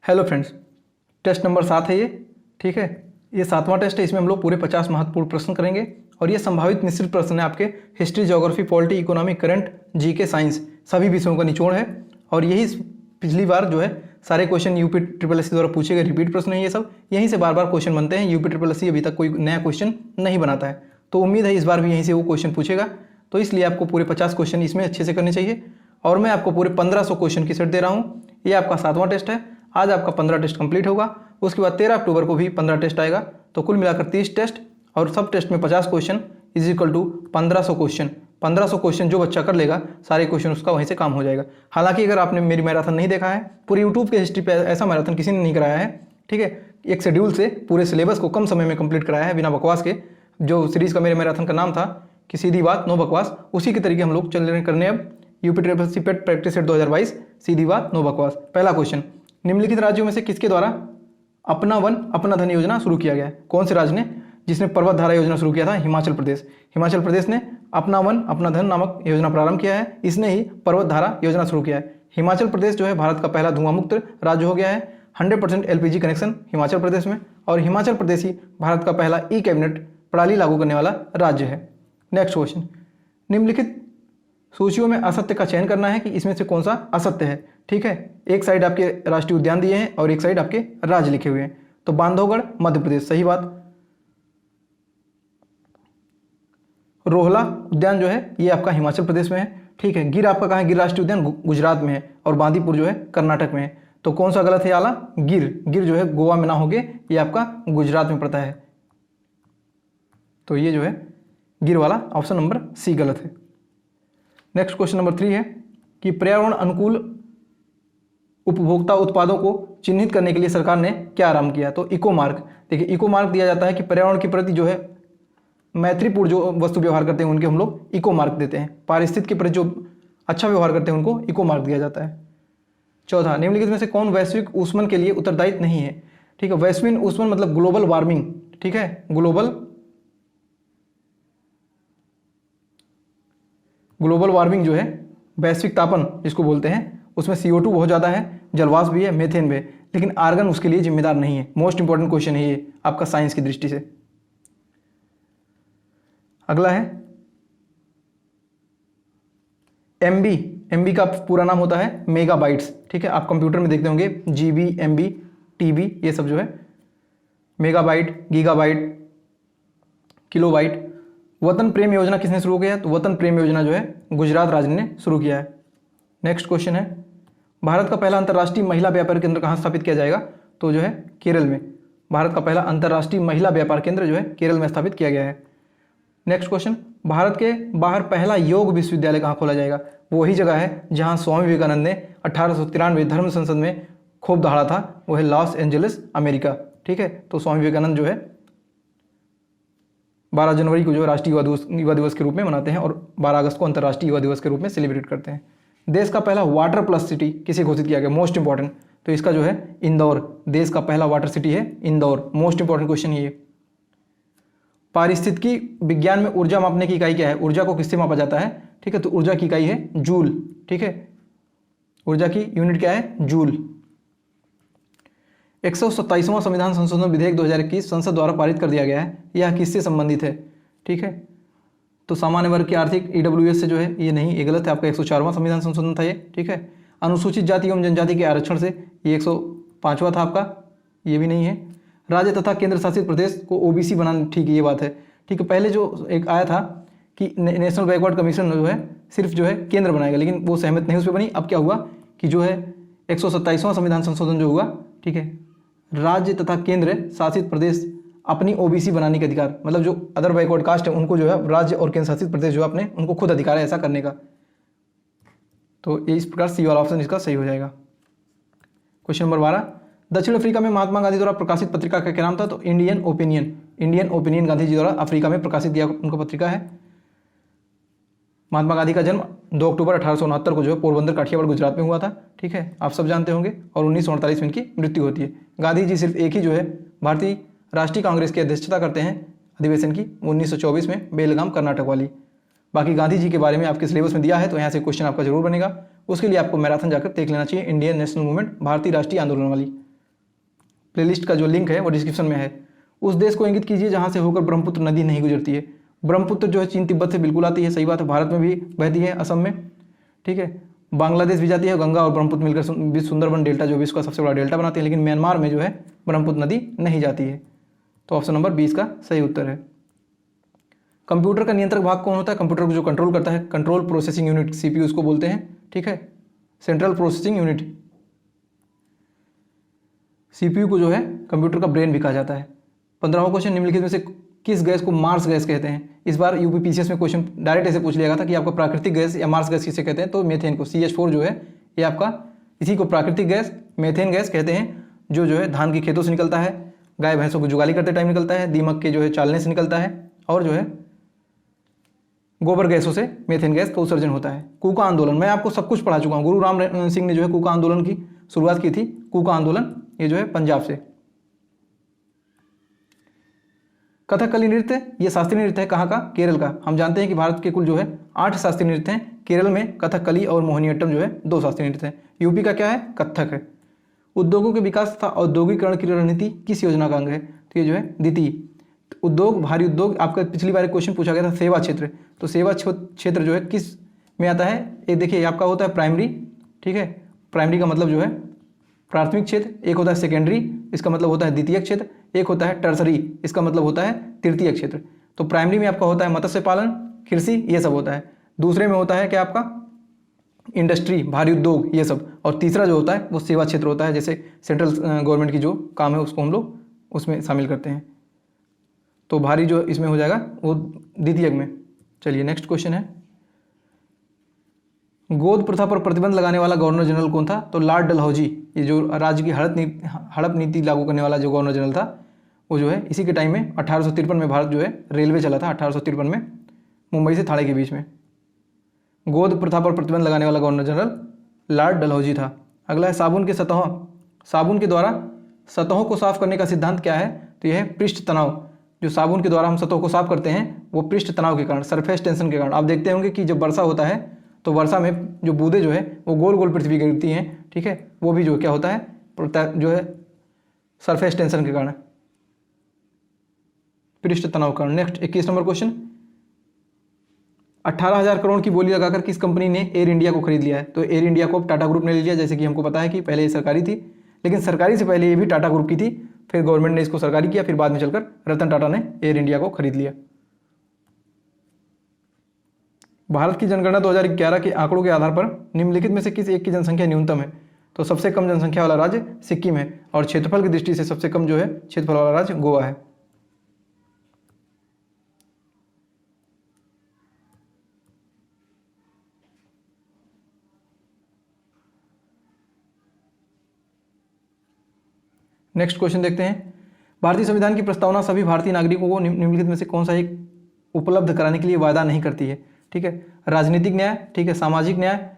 Hello friends, test number 7 है ये। ठीक है, ये 7वां टेस्ट है। इसमें हम लोग पूरे 50 महत्वपूर्ण प्रश्न करेंगे और ये संभावित मिश्रित प्रश्न है आपके history, geography, polity, economy, current, GK, science सभी विषयों का निचोड़ है। और यही पिछली बार जो है सारे क्वेश्चन यूपी ट्रिपल एस द्वारा पूछे गए रिपीट प्रश्न है। ये सब यहीं से बार बार क्वेश्चन बनते हैं। यूपी ट्रिपल एस अभी तक कोई नया क्वेश्चन नहीं बनाता है, तो उम्मीद है इस बार भी यहीं से वो क्वेश्चन पूछेगा। तो इसलिए आपको पूरे 50 क्वेश्चन इसमें अच्छे से करने चाहिए। और मैं आपको पूरे 1500 क्वेश्चन की सेट दे रहा हूँ। ये आपका 7वां टेस्ट है। आज आपका 15 टेस्ट कंप्लीट होगा। उसके बाद 13 अक्टूबर को भी 15 टेस्ट आएगा। तो कुल मिलाकर 30 टेस्ट और सब टेस्ट में 50 question is equal to 1500 question. 1500 question जो बच्चा कर लेगा सारे क्वेश्चन उसका वहीं से काम हो जाएगा। हालांकि अगर आपने मेरी मैराथन नहीं देखा है, पूरी यूट्यूब के हिस्ट्री पे ऐसा मैराथन किसी ने नहीं कराया है। ठीक है, एक शेड्यूल से पूरे सिलेबस को कम समय में कंप्लीट कराया है बिना बकवास के। जो सीरीज का मेरे मैराथन का नाम था कि सीधी बात नो बकवास, उसी के तरीके हम लोग चल रहे करने अब यूपी ट्रिपल एस पेट प्रैक्टिस सेट 2022 सीधी बात नो बकवास। पहला क्वेश्चन, निम्नलिखित राज्यों में से किसके द्वारा अपना वन अपना धन योजना शुरू किया गया है? कौन से राज्य ने जिसने पर्वत धारा योजना शुरू किया था? हिमाचल प्रदेश। हिमाचल प्रदेश ने अपना वन अपना धन नामक योजना प्रारंभ किया है। इसने ही पर्वत धारा योजना शुरू किया है। हिमाचल प्रदेश जो है भारत का पहला धुआं मुक्त राज्य हो गया है। 100% एलपीजी कनेक्शन हिमाचल प्रदेश में, और हिमाचल प्रदेश ही भारत का पहला ई कैबिनेट प्रणाली लागू करने वाला राज्य है। नेक्स्ट क्वेश्चन, निम्नलिखित सूचियों में असत्य का चयन करना है कि इसमें से कौन सा असत्य है। ठीक है, एक साइड आपके राष्ट्रीय उद्यान दिए हैं और एक साइड आपके राज्य लिखे हुए हैं। तो बांधवगढ़ मध्य प्रदेश, सही बात। रोहला उद्यान जो है ये आपका हिमाचल प्रदेश में है। ठीक है, गिर आपका कहाँ है? गिर राष्ट्रीय उद्यान गुजरात में है और बांदीपुर जो है कर्नाटक में है। तो कौन सा गलत है? आला गिर जो है गोवा में ना होगे, ये आपका गुजरात में पड़ता है। तो ये जो है गिर वाला ऑप्शन नंबर सी गलत है। नेक्स्ट क्वेश्चन नंबर 3 है कि पर्यावरण अनुकूल उपभोक्ता उत्पादों को चिन्हित करने के लिए सरकार ने क्या आरंभ किया? तो इको मार्क। देखिए, इको मार्क दिया जाता है कि पर्यावरण के प्रति जो है मैत्रीपूर्ण जो वस्तु व्यवहार करते हैं उनके हम लोग इको मार्क देते हैं। पारिस्थितिकी के प्रति जो अच्छा व्यवहार करते हैं उनको इको मार्क दिया जाता है। चौथा, निम्नलिखित में से कौन वैश्विक ऊष्मन के लिए उत्तरदायित्व नहीं है? ठीक है, वैश्विक ऊष्मन मतलब ग्लोबल वार्मिंग। ठीक है, ग्लोबल वार्मिंग जो है वैश्विक तापन जिसको बोलते हैं, उसमें CO2 बहुत ज़्यादा है, जलवाष्प भी है, मेथेन भी है, लेकिन आर्गन उसके लिए जिम्मेदार नहीं है। मोस्ट इंपॉर्टेंट क्वेश्चन है ये आपका साइंस की दृष्टि से। अगला है MB का पूरा नाम होता है मेगाबाइट्स। ठीक है, आप कंप्यूटर में देखते होंगे GB, MB, TB, ये सब जो है मेगाबाइट, गीगाबाइट, किलोबाइट। वतन प्रेम योजना किसने शुरू किया है? तो वतन प्रेम योजना जो है गुजरात राज्य ने शुरू किया है। नेक्स्ट क्वेश्चन है, भारत का पहला अंतर्राष्ट्रीय महिला व्यापार केंद्र कहाँ स्थापित किया जाएगा? तो जो है केरल में। भारत का पहला अंतर्राष्ट्रीय महिला व्यापार केंद्र जो है केरल में स्थापित किया गया है। नेक्स्ट क्वेश्चन, भारत के बाहर पहला योग विश्वविद्यालय कहाँ खोला जाएगा? वो वही जगह है जहाँ स्वामी विवेकानंद ने 1893 धर्म संसद में खूब दहाड़ा था, वो है लॉस एंजलिस, अमेरिका। ठीक है, तो स्वामी विवेकानंद जो है 12 जनवरी को जो राष्ट्रीय युवा दिवस के रूप में मनाते हैं और 12 अगस्त को अंतर्राष्ट्रीय युवा दिवस के रूप में सेलिब्रेट करते हैं। देश का पहला वाटर प्लस सिटी किसे घोषित किया गया? मोस्ट इंपॉर्टेंट, तो इसका जो है इंदौर। देश का पहला वाटर सिटी है इंदौर। मोस्ट इंपॉर्टेंट क्वेश्चन ये। पारिस्थितिकी विज्ञान में ऊर्जा मापने की इकाई क्या है? ऊर्जा को किससे मापा जाता है? ठीक है, तो ऊर्जा की इकाई है जूल। ठीक है, ऊर्जा की यूनिट क्या है? जूल। 127वां संविधान संशोधन विधेयक 2021 संसद द्वारा पारित कर दिया गया है। यह किससे संबंधित है? ठीक है, तो सामान्य वर्ग की आर्थिक EWS से जो है ये नहीं, ये गलत है। आपका 104वां संविधान संशोधन था ये। ठीक है, अनुसूचित जाति एवं जनजाति के आरक्षण से ये 105वां था आपका, ये भी नहीं है। राज्य तथा केंद्र शासित प्रदेश को OBC बनाना, ठीक है, ये बात है। ठीक है, पहले जो एक आया था कि नेशनल बैकवर्ड कमीशन जो है सिर्फ जो है केंद्र बनाएगा, लेकिन वो सहमत नहीं उस पर बनी। अब क्या हुआ कि जो है 127वां संविधान संशोधन जो हुआ, ठीक है, राज्य तथा केंद्र शासित प्रदेश अपनी OBC बनाने के अधिकार, मतलब जो अदर बैकवर्ड कास्ट है उनको जो है राज्य और केंद्र शासित प्रदेश जो है अपने उनको खुद अधिकार है ऐसा करने का। तो ये इस प्रकार सी वाला ऑप्शन इसका सही हो जाएगा। क्वेश्चन नंबर 12, दक्षिण अफ्रीका में महात्मा गांधी द्वारा प्रकाशित पत्रिका का क्या नाम था? तो इंडियन ओपिनियन गांधी जी द्वारा अफ्रीका में प्रकाशित किया उनका पत्रिका है। महात्मा गांधी का जन्म 2 अक्टूबर 1869 को जो है पोरबंदर काठियावाड़ गुजरात में हुआ था। ठीक है, आप सब जानते होंगे, और 1948 में इनकी मृत्यु होती है। गांधी जी सिर्फ एक ही जो है भारतीय राष्ट्रीय कांग्रेस की अध्यक्षता करते हैं अधिवेशन की, 1924 में बेलगाम कर्नाटक वाली। बाकी गांधी जी के बारे में आपके सिलेबस में दिया है, तो यहाँ से क्वेश्चन आपका जरूर बनेगा। उसके लिए आपको मैराथन जाकर देख लेना चाहिए, इंडियन नेशनल मूवमेंट, भारतीय राष्ट्रीय आंदोलन वाली। प्लेलिस्ट का जो लिंक है वो डिस्क्रिप्शन में है। उस देश को इंगित कीजिए जहाँ से होकर ब्रह्मपुत्र नदी नहीं गुजरती है। ब्रह्मपुत्र जो है चीन तिब्बत से बिल्कुल आती है, सही बात है, भारत में भी बहती है, असम में, ठीक है, बांग्लादेश भी जाती है, गंगा और ब्रह्मपुत्र मिलकर विश्व सुंदरबन डेल्टा जो विश्व का सबसे बड़ा डेल्टा बनाती है, लेकिन म्यांमार में जो है ब्रह्मपुत्र नदी नहीं जाती है। तो ऑप्शन नंबर 20 का सही उत्तर है। कंप्यूटर का नियंत्रक भाग कौन होता है? कंप्यूटर को जो कंट्रोल करता है, कंट्रोल प्रोसेसिंग यूनिट, सीपीयू उसको बोलते हैं, ठीक है, सेंट्रल प्रोसेसिंग यूनिट। सीपीयू को जो है कंप्यूटर का ब्रेन भी कहा जाता है। 15वां क्वेश्चन, निम्नलिखित में से किस गैस को मार्स गैस कहते हैं? इस बार यूपीपीसीएस में क्वेश्चन डायरेक्ट ऐसे पूछ लिया गया था कि आपका प्राकृतिक गैस या मार्स गैस किसे कहते हैं, तो मीथेन को, CH4 जो है ये आपका, इसी को प्राकृतिक गैस मीथेन गैस कहते हैं, जो है धान के खेतों से निकलता है, गाय भैंसों को जुगाली करते टाइम निकलता है, दीमक के जो है चालने से निकलता है, और जो है गोबर गैसों से मीथेन गैस का उत्सर्जन होता है। कूका आंदोलन, मैं आपको सब कुछ पढ़ा चुका हूँ। गुरु राम सिंह ने जो है कूका आंदोलन की शुरुआत की थी। कूका आंदोलन ये जो है पंजाब से। कथकली नृत्य ये शास्त्रीय नृत्य है, कहाँ का? केरल का। हम जानते हैं कि भारत के कुल जो है 8 शास्त्रीय नृत्य हैं। केरल में कथकली और मोहिनीअट्टम जो है 2 शास्त्रीय नृत्य हैं। यूपी का क्या है? कथक है। उद्योगों के विकास तथा औद्योगिकरण की रणनीति किस योजना का अंग है? तो ये जो है द्वितीय। उद्योग, भारी उद्योग, आपका पिछली बार एक क्वेश्चन पूछा गया था सेवा क्षेत्र, तो सेवा क्षेत्र जो है किस में आता है? एक देखिए आपका होता है प्राइमरी, ठीक है, प्राइमरी का मतलब जो है प्राथमिक क्षेत्र, एक होता है सेकेंडरी, इसका मतलब होता है द्वितीयक क्षेत्र, एक होता है टर्सरी, इसका मतलब होता है तृतीयक क्षेत्र। तो प्राइमरी में आपका होता है मत्स्य पालन, कृषि, ये सब होता है। दूसरे में होता है क्या आपका? इंडस्ट्री, भारी उद्योग, ये सब। और तीसरा जो होता है वो सेवा क्षेत्र होता है, जैसे सेंट्रल गवर्नमेंट की जो काम है उसको हम लोग उसमें शामिल करते हैं। तो भारी जो इसमें हो जाएगा वो द्वितीयक में। चलिए नेक्स्ट क्वेश्चन है, गोद प्रथा पर प्रतिबंध लगाने वाला गवर्नर जनरल कौन था? तो लॉर्ड डलहौजी। ये जो राज्य की हड़प नीति लागू करने वाला जो गवर्नर जनरल था वो जो है इसी के टाइम में 1853 में भारत जो है रेलवे चला था, 1853 में मुंबई से थाने के बीच में। गोद प्रथा पर प्रतिबंध लगाने वाला गवर्नर जनरल लॉर्ड डलहौजी था। अगला है साबुन के सतहों, साबुन के द्वारा सतहों को साफ करने का सिद्धांत क्या है? तो यह है पृष्ठ तनाव। जो साबुन के द्वारा हम सतहों को साफ करते हैं वो पृष्ठ तनाव के कारण, सरफेस टेंशन के कारण। आप देखते होंगे कि जब वर्षा होता है तो वर्षा में जो बूंदें जो है वो गोल गोल पृथ्वी गिरती हैं, ठीक है, वो भी जो क्या होता है जो है सरफेस टेंशन के कारण, पृष्ठ तनाव कारण। नेक्स्ट 21 नंबर क्वेश्चन, 18,000 करोड़ की बोली लगाकर किस कंपनी ने एयर इंडिया को खरीद लिया है? तो एयर इंडिया को टाटा ग्रुप ने ले लिया। जैसे कि हमको पता है कि पहले ये सरकारी थी, लेकिन सरकारी से पहले ये भी टाटा ग्रुप की थी, फिर गवर्नमेंट ने इसको सरकारी किया, फिर बाद में चलकर रतन टाटा ने एयर इंडिया को खरीद लिया। भारत की जनगणना 2011 के आंकड़ों के आधार पर निम्नलिखित में से किस एक की जनसंख्या न्यूनतम है? तो सबसे कम जनसंख्या वाला राज्य सिक्किम है, और क्षेत्रफल की दृष्टि से सबसे कम जो है क्षेत्रफल वाला राज्य गोवा है। नेक्स्ट क्वेश्चन देखते हैं, भारतीय संविधान की प्रस्तावना सभी भारतीय नागरिकों को निम्नलिखित में से कौन सा एक उपलब्ध कराने के लिए वायदा नहीं करती है? ठीक है, राजनीतिक न्याय, ठीक है, सामाजिक न्याय,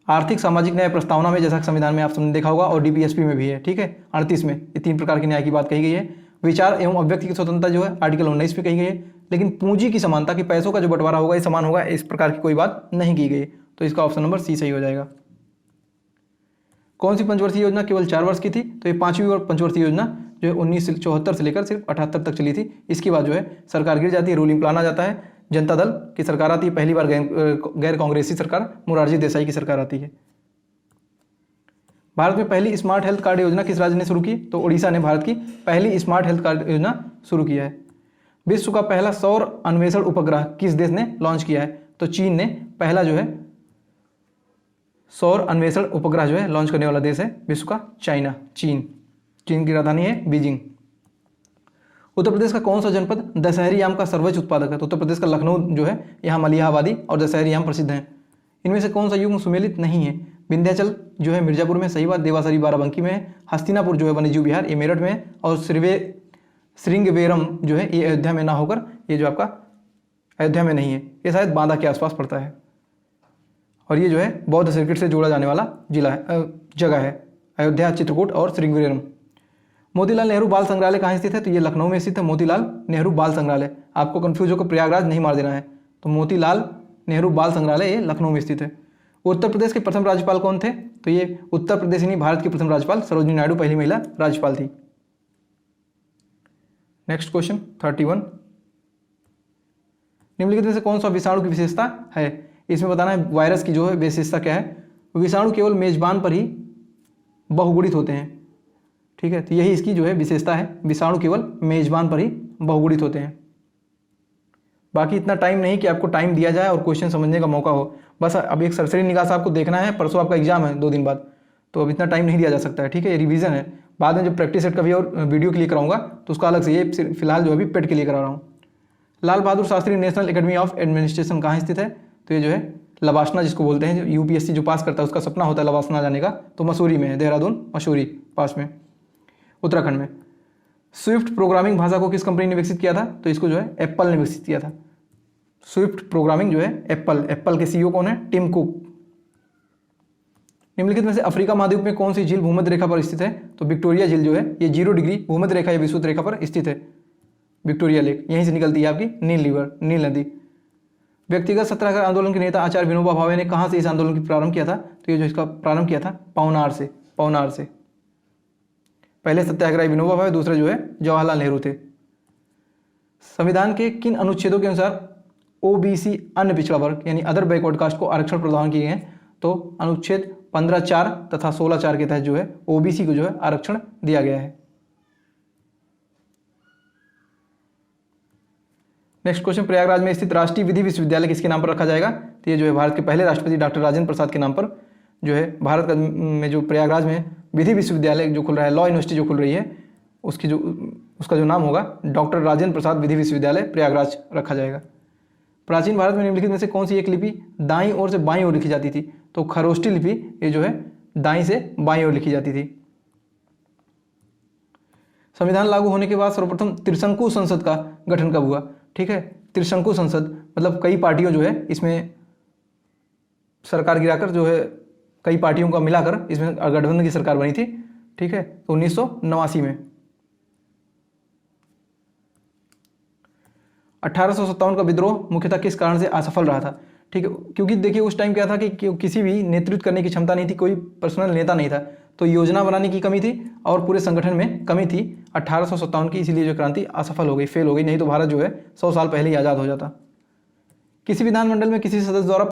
आर्थिक सामाजिक न्याय प्रस्तावना में, जैसा संविधान में आपने देखा होगा, और डीपीएसपी में भी है, ठीक है, 38 में ये 3 प्रकार के न्याय की बात कही गई है। विचार एवं अभिव्यक्ति की स्वतंत्रता जो है आर्टिकल 19 में कही गई है, लेकिन पूंजी की समानता, कि पैसों का जो बंटवारा होगा ये समान होगा, इस प्रकार की कोई बात नहीं की गई। तो इसका ऑप्शन नंबर सी सही हो जाएगा। कौन सी पंचवर्षीय योजना केवल 4 वर्ष की थी? तो ये 5वीं पंचवर्षीय योजना जो है 1974 से लेकर सिर्फ 78 तक चली थी। इसके बाद जो है सरकार गिर जाती है, रूलिंग प्लान आ जाता है, जनता दल की सरकार आती है, पहली बार गैर कांग्रेसी सरकार मोरारजी देसाई की सरकार आती है। भारत में पहली स्मार्ट हेल्थ कार्ड योजना किस राज्य ने शुरू की? तो उड़ीसा ने भारत की पहली स्मार्ट हेल्थ कार्ड योजना शुरू किया है। विश्व का पहला सौर अन्वेषण उपग्रह किस देश ने लॉन्च किया है? तो चीन ने पहला जो है सौर अन्वेषण उपग्रह जो है लॉन्च करने वाला देश है विश्व का चाइना, चीन की राजधानी है बीजिंग। उत्तर प्रदेश का कौन सा जनपद दशहरी आम का सर्वोच्च उत्पादक है? तो उत्तर प्रदेश का लखनऊ जो है यहाँ मलिहाबादी और दशहरी आम प्रसिद्ध हैं। इनमें से कौन सा युग्म सुमेलित नहीं है? विंध्याचल जो है मिर्जापुर में, सही बात, देवासरी बाराबंकी में है, हस्तिनापुर जो है वन्यजीव विहार ये मेरठ में है, और श्रृंगवेरम जो है ये अयोध्या में ना होकर ये जो आपका अयोध्या में नहीं है, ये शायद बांदा के आसपास पड़ता है, और ये जो है बौद्ध सर्किट से जोड़ा जाने वाला जिला है, जगह है, अयोध्या, चित्रकूट और श्रृंगवेरम। मोतीलाल नेहरू बाल संग्रहालय कहाँ स्थित है? तो ये लखनऊ में स्थित है, मोतीलाल नेहरू बाल संग्रहालय। आपको कंफ्यूज होकर प्रयागराज नहीं मार देना है, तो मोतीलाल नेहरू बाल संग्रहालय ये लखनऊ में स्थित है। उत्तर प्रदेश के प्रथम राज्यपाल कौन थे? तो तो ये उत्तर प्रदेश नहीं, भारत की प्रथम राज्यपाल सरोजिनी नायडू पहली महिला राज्यपाल थी। नेक्स्ट क्वेश्चन 31, निम्नलिखित में से कौन सा विषाणु की विशेषता है? इसमें बताना है वायरस की जो है विशेषता क्या है। विषाणु केवल मेजबान पर ही बहुगुणित होते हैं, ठीक है, तो यही इसकी जो है विशेषता है, विषाणु केवल मेजबान पर ही बहुगुणित होते हैं। बाकी इतना टाइम नहीं कि आपको टाइम दिया जाए और क्वेश्चन समझने का मौका हो, बस अब एक सरसरी निगाह से आपको देखना है। परसों आपका एग्जाम है 2 दिन बाद, तो अब इतना टाइम नहीं दिया जा सकता है, ठीक है, ये रिवीजन है। बाद में जब प्रैक्टिस सेट का भी और वीडियो के लिए कराऊंगा तो उसका अलग से, ये फिलहाल जो अभी पेट के लिए करा रहा हूँ। Lal Bahadur Shastri national academy of administration कहाँ स्थित है? तो ये जो है लवासना जिसको बोलते हैं, जो यूपीएससी जो पास करता है उसका सपना होता है लवासना जाने का, तो मसूरी में है, देहरादून मसूरी पास में, उत्तराखंड में। स्विफ्ट प्रोग्रामिंग भाषा को किस कंपनी ने विकसित किया था? तो इसको जो है एप्पल ने विकसित किया था। स्विफ्ट प्रोग्रामिंग जो है एप्पल के सीईओ कौन है? Tim Cook. निम्नलिखित में से अफ्रीका महाद्वीप में कौन सी झील भूमध्य रेखा पर स्थित है? तो विक्टोरिया झील जो है ये 0 डिग्री भूमध्य रेखा या विषुवत रेखा पर स्थित है। विक्टोरिया लेक, यहीं से निकलती है आपकी नील नदी। व्यक्तिगत सत्याग्रह आंदोलन के नेता आचार्य विनोबा भावे ने कहाँ से इस आंदोलन की प्रारंभ किया था? तो ये जो इसका प्रारंभ किया था पवनार से। पहले सत्याग्रही विनोबा भावे, दूसरे जो है जवाहरलाल नेहरू थे। संविधान के किन अनुच्छेदों के अनुसार ओबीसी अन्य पिछड़ा वर्ग यानी अदर बैकवर्ड कास्ट को आरक्षण प्रदान किए हैं? तो अनुच्छेद 15(4) तथा 16(4) के तहत जो है ओबीसी को जो है आरक्षण दिया गया है। नेक्स्ट क्वेश्चन, प्रयागराज में स्थित राष्ट्रीय विधि विश्वविद्यालय किसके नाम पर रखा जाएगा? तो ये जो है भारत के पहले राष्ट्रपति डॉक्टर राजेंद्र प्रसाद के नाम पर जो है भारत में जो प्रयागराज में विधि विश्वविद्यालय जो खुल रहा है, लॉ यूनिवर्सिटी जो खुल रही है, उसका जो नाम होगा डॉक्टर राजेंद्र प्रसाद विधि विश्वविद्यालय प्रयागराज रखा जाएगा। प्राचीन भारत में निम्नलिखित में से कौन सी एक लिपि दाईं ओर से बाईं ओर लिखी जाती थी? तो खरोष्टी लिपि ये जो है दाईं से बाईं ओर लिखी जाती थी। संविधान लागू होने के बाद सर्वप्रथम त्रिशंकु संसद का गठन कब हुआ? ठीक है, त्रिशंकु संसद मतलब कई पार्टियों जो है इसमें सरकार गिराकर जो है कई पार्टियों का मिलाकर इसमें गठबंधन की सरकार बनी थी, ठीक है, 1989 में। 1857 का विद्रोह मुख्यतः किस कारण से असफल रहा था? ठीक है, क्योंकि देखिए उस टाइम क्या था कि किसी भी नेतृत्व करने की क्षमता नहीं थी, कोई पर्सनल नेता नहीं था, तो योजना बनाने की कमी थी और पूरे संगठन में कमी थी 1857 की, इसीलिए जो क्रांति असफल हो गई, फेल हो गई, नहीं तो भारत जो है 100 साल पहले ही आज़ाद हो जाता। किसी विधानमंडल में किसी सदस्य द्वारा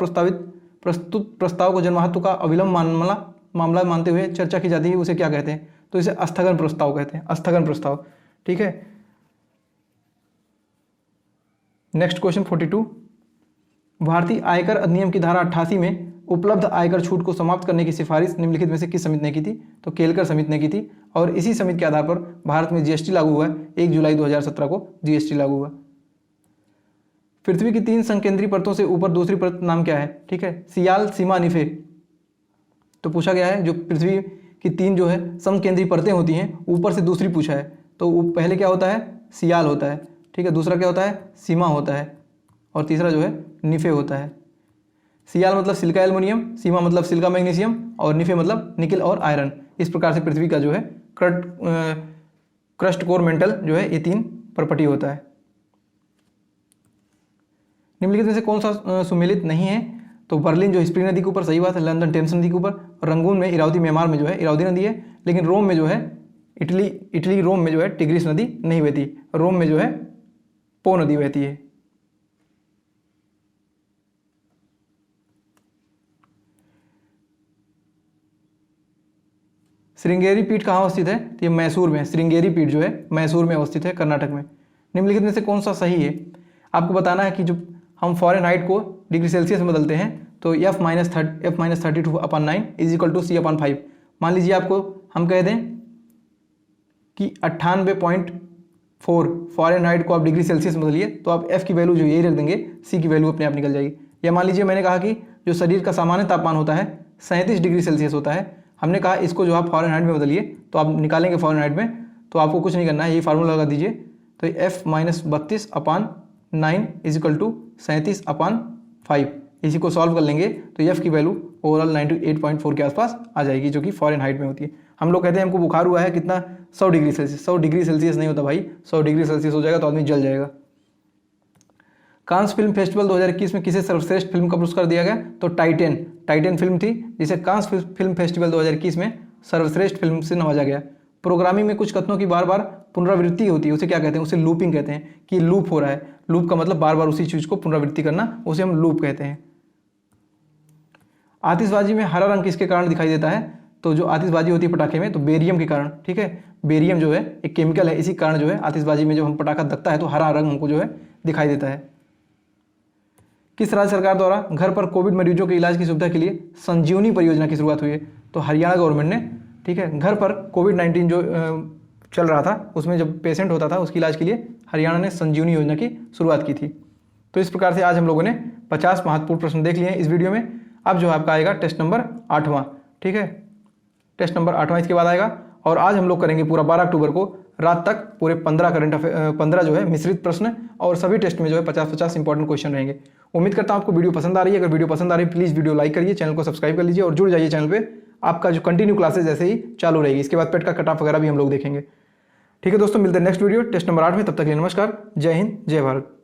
प्रस्तुत प्रस्ताव को जनमहत्व का अविलंब मामला मानते हुए चर्चा की जाती है, उसे क्या कहते हैं? तो इसे स्थगन प्रस्ताव कहते हैं, स्थगन प्रस्ताव, ठीक है। नेक्स्ट क्वेश्चन 42, भारतीय आयकर अधिनियम की धारा 88 में उपलब्ध आयकर छूट को समाप्त करने की सिफारिश निम्नलिखित में से किस समिति ने की थी? तो केलकर समिति ने की थी, और इसी समिति के आधार पर भारत में जीएसटी लागू हुआ है। 1 जुलाई 2017 को जीएसटी लागू हुआ। पृथ्वी की 3 संकेंद्रीय परतों से ऊपर दूसरी परत नाम क्या है? ठीक है, सियाल, सीमा, निफे। तो पूछा गया है जो पृथ्वी की 3 जो है समकेंद्रीय परतें होती हैं, ऊपर से दूसरी पूछा है, तो पहले क्या होता है? सियाल होता है, ठीक है, दूसरा क्या होता है? सीमा होता है, और तीसरा जो है निफे होता है। सियाल मतलब सिलिका एल्युमिनियम, सीमा मतलब सिलिका मैग्नीशियम, और निफे मतलब निकल और आयरन। इस प्रकार से पृथ्वी का जो है क्रस्ट कोर मेंटल जो है ये 3 प्रॉपर्टी होता है। निम्नलिखित में से कौन सा सुमेलित नहीं है? तो बर्लिन जो स्प्रिंग नदी के ऊपर, सही बात है, लंदन टेम्स नदी के ऊपर, और रंगून में इरावदी, म्यांमार में जो है इरावदी नदी है, लेकिन रोम में जो है इटली रोम में जो है टिग्रिस नदी नहीं बहती, रोम में जो है पो नदी बहती है। श्रृंगेरी पीठ कहाँ अवस्थित है? तो ये मैसूर में, श्रृंगेरी पीठ जो है मैसूर में अवस्थित है, कर्नाटक में। निम्नलिखित में से कौन सा सही है? आपको बताना है कि जो हम फ़ारेनहाइट को डिग्री सेल्सियस में बदलते हैं, तो F-32/9 = C/5। मान लीजिए आपको हम कह दें कि 98.4 फ़ारेनहाइट को आप डिग्री सेल्सियस में बदलिए, तो आप F की वैल्यू जो यही रख देंगे, C की वैल्यू अपने आप निकल जाएगी। या मान लीजिए मैंने कहा कि जो शरीर का सामान्य तापमान होता है 37 डिग्री सेल्सियस होता है, हमने कहा इसको जो आप फ़ारेनहाइट में बदलिए, तो आप निकालेंगे फ़ारेनहाइट में, तो आपको कुछ नहीं करना है, यही फार्मूला लगा दीजिए। तो F-32/9 = 37/5, इसी को सॉल्व कर लेंगे तो F की वैल्यू ओवरऑल 98.4 के आसपास आ जाएगी, जो कि फ़ारेनहाइट में होती है। हम लोग कहते हैं हमको बुखार हुआ है कितना? 100 डिग्री सेल्सियस। 100 डिग्री सेल्सियस नहीं होता भाई, 100 डिग्री सेल्सियस हो जाएगा तो आदमी जल जाएगा। कांस फिल्म फेस्टिवल 2021 में किसे सर्वश्रेष्ठ फिल्म का पुरस्कार दिया गया? तो टाइटैन टाइटन फिल्म थी जिसे कांस फिल्म फेस्टिवल 2021 में सर्वश्रेष्ठ फिल्म से नवाजा गया। प्रोग्रामिंग में कुछ कथनों की बार बार पुनरावृत्ति होती है, उसे क्या कहते हैं, उसे लूपिंग कहते हैं, कि लूप हो रहा है। लूप का मतलब बार बार उसी चीज़ को पुनरावृत्ति करना, उसे हम लूप कहते हैं। आतिशबाजी में हरा रंग किसके कारण दिखाई देता है? तो जो आतिशबाजी होती है पटाखे में, तो बेरियम के कारण। ठीक है, बेरियम जो है एक केमिकल है, इसी कारण जो है आतिशबाजी में जो हम पटाखा दगता है तो हरा रंग हमको जो है दिखाई देता है। किस राज्य सरकार द्वारा घर पर कोविड मरीजों के इलाज की सुविधा के लिए संजीवनी परियोजना की शुरुआत हुई है? तो हरियाणा गवर्नमेंट ने, ठीक है, घर पर कोविड-19 जो चल रहा था उसमें जब पेशेंट होता था उसके इलाज के लिए हरियाणा ने संजीवनी योजना की शुरुआत की थी। तो इस प्रकार से आज हम लोगों ने 50 महत्वपूर्ण प्रश्न देख लिए हैं इस वीडियो में। अब जो आपका आएगा टेस्ट नंबर 8वां, ठीक है, टेस्ट नंबर 8वां इसके बाद आएगा। और आज हम लोग करेंगे पूरा 12 अक्टूबर को रात तक पूरे 15 जो है मिश्रित प्रश्न, और सभी टेस्ट में जो है 50-50 इंपॉर्टेंट क्वेश्चन रहेंगे। उम्मीद करता हूं आपको वीडियो पसंद आ रही है। अगर वीडियो पसंद आ रही है प्लीज़ वीडियो लाइक करिए, चैनल को सब्सक्राइब कर लीजिए और जुड़ जाइए चैनल पे। आपका जो कंटिन्यू क्लासेज ऐसे ही चालू रहेगी। इसके बाद पेट का कट ऑफ वगैरह भी हम लोग देखेंगे। ठीक है दोस्तों, मिलते हैं नेक्स्ट वीडियो टेस्ट नंबर 8 में। तब तक के लिए नमस्कार, जय हिंद, जय भारत।